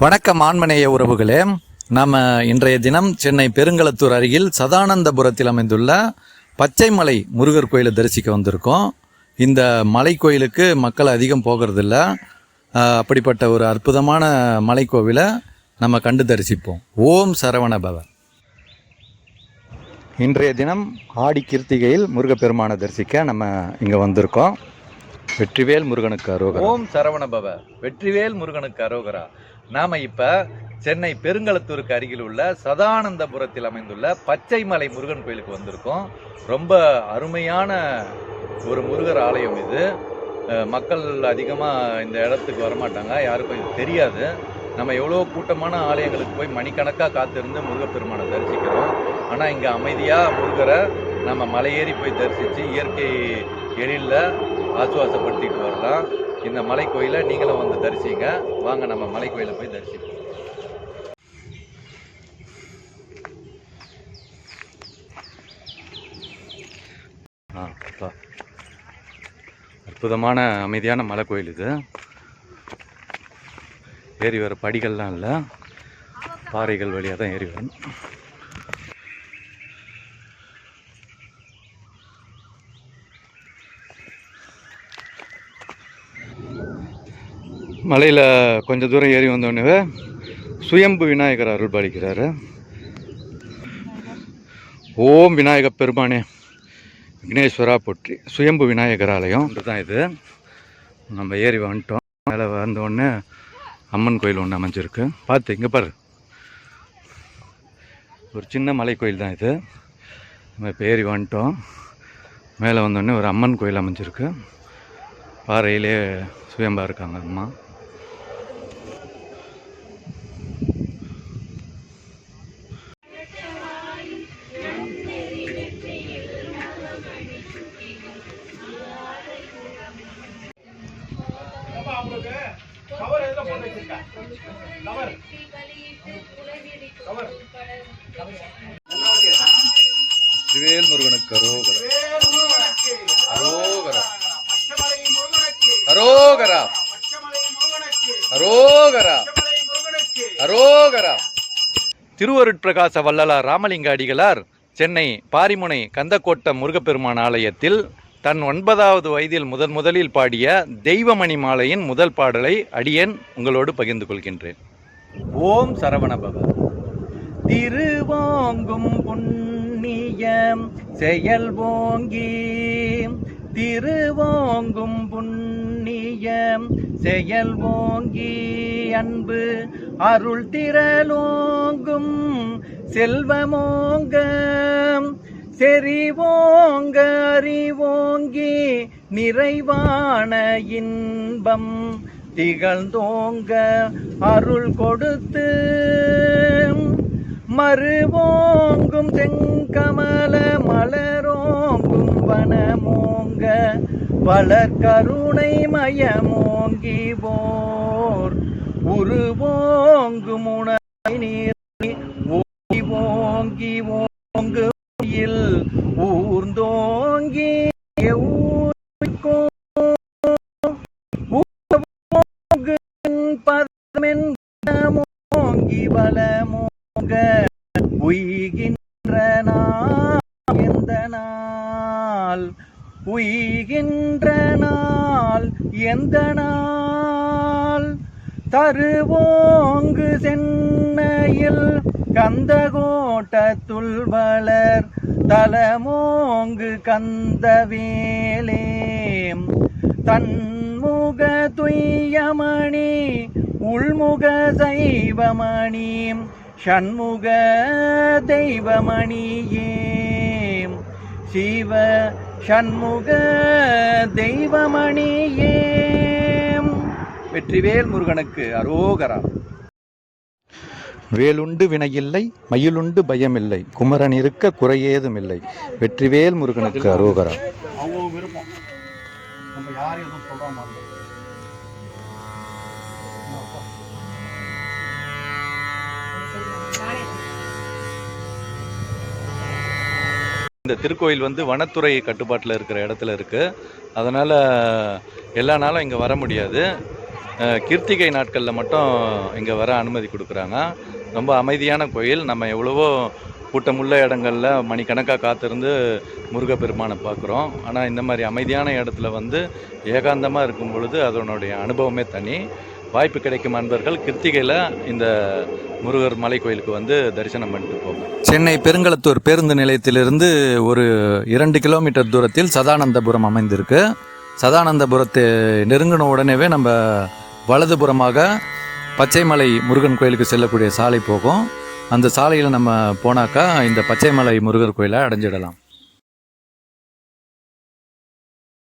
வணக்கம் ஆன்மநேய உறவுகளே. நாம் இன்றைய தினம் சென்னை பெருங்களத்தூர் அருகில் சதானந்தபுரத்தில் அமைந்துள்ள பச்சைமலை முருகர் கோயிலை தரிசிக்க வந்திருக்கோம். இந்த மலை கோயிலுக்கு மக்கள் அதிகம் போகிறதில்ல. அப்படிப்பட்ட ஒரு அற்புதமான மலை கோவிலை நம்ம கண்டு தரிசிப்போம். ஓம் சரவண பவ. இன்றைய தினம் ஆடி கிருத்திகையில் முருகப்பெருமானை தரிசிக்க நம்ம இங்கே வந்திருக்கோம். வெற்றிவேல் முருகனுக்கு அரோகரா. ஓம் சரவண பவ. வெற்றிவேல் முருகனுக்கு அரோகரா. நாம் இப்போ சென்னை பெருங்களத்தூருக்கு அருகில் உள்ள சதானந்தபுரத்தில் அமைந்துள்ள பச்சைமலை முருகன் கோயிலுக்கு வந்திருக்கோம். ரொம்ப அருமையான ஒரு முருகர் ஆலயம் இது. மக்கள் அதிகமாக இந்த இடத்துக்கு வரமாட்டாங்க, யாருக்கும் இது தெரியாது. நம்ம எவ்வளோ கூட்டமான ஆலயங்களுக்கு போய் மணிக்கணக்காக காத்திருந்து முருகப்பெருமானை தரிசிக்கிறோம். ஆனால் இங்கே அமைதியாக முருகரை நம்ம மலையேறி போய் தரிசித்து இயற்கை எழிலில் ஆசுவாசப்படுத்திட்டு வரலாம். இந்த மலை கோயிலை நீங்களும் வந்து தரிசிங்க. வாங்க நம்ம மலை கோயிலை போய் தரிசிப்போம். அற்புதமான அமைதியான மலை கோயில் இது. ஏறி வர படிகள்லாம் இல்லை, பாறைகள் வழியாக தான் ஏறி வரும். மலையில் கொஞ்சம் தூரம் ஏறி வந்தோடனே சுயம்பு விநாயகர் அருள் பாலிக்கிறாரு. ஓம் விநாயக பெருமானே விக்னேஸ்வரா போற்றி. சுயம்பு விநாயகர் ஆலயம் தான் இது. நம்ம ஏறி வந்துட்டோம். மேலே வந்தோடனே அம்மன் கோயில் ஒன்று அமைஞ்சிருக்கு. பார்த்து இங்கே பாரு, ஒரு சின்ன மலை கோயில் தான் இது. நம்ம இப்போ ஏறி வந்துட்டோம். மேலே வந்தோடனே ஒரு அம்மன் கோயில் அமைஞ்சிருக்கு. பாறையிலே சுயம்பா இருக்காங்க அம்மா. வேல் முருகனுக்கு அரோகரா. அரோகரா அரோகரா அரோகரா. திருவருட்பிரகாச வள்ளலார் ராமலிங்க அடிகளார் சென்னை பாரிமுனை கந்தக்கோட்டம் முருகப்பெருமான் ஆலயத்தில் தன் 9வது வயதில் முதலில் பாடிய தெய்வமணி மாலையின் முதல் பாடலை அடியேன் உங்களோடு பகிர்ந்து கொள்கின்றேன். ஓம் சரவணபவ. திருவாங்கும் புண்ணியம் செயல் ஓங்கி, திருவாங்கும் புண்ணியம் செயல் ஓங்கி, அன்பு அருள் திரளோங்கும் செல்வமோங்க, செறிவோங்க அறிவோங்கி, நிறைவான இன்பம் திகழ்ந்தோங்க அருள் கொடுத்து, மறுவோங்கும் செங்கமல மலரோங்கும் வனமோங்க, வளர்கருணை மயமோங்கி போர் உருவோங்கும் உணை நீர் ஓங்கி ஓங்கி ஓங்கு ஊர்ந்தோங்கி பதமென்மோங்கி வளமோங்க, உய்கின்ற நாள் எந்த நாள், உய்கின்ற நாள் எந்த நாள், தருவோங்கு சென்னையில் கந்தகோட்டத்துள் வளர் தலமோங்கு கந்தவேலே, தன்முக துய்யமணி உள்முக சைவமணி, ஷண்முக தெய்வமணியே, சிவ ஷண்முக தெய்வமணியே. வெற்றிவேல் முருகனுக்கு அரோகரா. வேலுண்டு வினையில்லை, மயிலுண்டு பயமில்லை, குமரன் இருக்க குறையேதும் இல்லை. வெற்றிவேல் முருகனுக்கு அரோகரா. இந்த திருக்கோயில் வனத்துறை கட்டுப்பாட்டில் இருக்கிற இடத்துல இருக்குது. அதனால் எல்லா நாளும் இங்கே வர முடியாது. கிருத்திகை நாட்களில் மட்டும் இங்கே வர அனுமதி கொடுக்குறாங்க. ரொம்ப அமைதியான கோயில். நம்ம எவ்வளவோ கூட்டமுள்ள இடங்களில் மணிக்கணக்காக காத்திருந்து முருகப்பெருமானை பார்க்குறோம். ஆனால் இந்த மாதிரி அமைதியான இடத்துல வந்து ஏகாந்தமாக இருக்கும் பொழுது அதனுடைய அனுபவமே தனி. வாய்ப்பு கிடைக்கும் அன்பர்கள் கிருத்திகையில் இந்த முருகர் மலை கோயிலுக்கு வந்து தரிசனம் பண்ணிட்டு போகும். சென்னை பெருங்களத்தூர் பேருந்து நிலையத்திலிருந்து ஒரு 2 கிலோமீட்டர் தூரத்தில் சதானந்தபுரம் அமைந்திருக்கு. சதானந்தபுரத்தை நெருங்கின உடனேவே நம்ம வலதுபுறமாக பச்சைமலை முருகன் கோயிலுக்கு செல்லக்கூடிய சாலை போகும். அந்த சாலையில் நம்ம போனாக்கா இந்த பச்சைமலை முருகர் கோயிலை அடைஞ்சிடலாம்.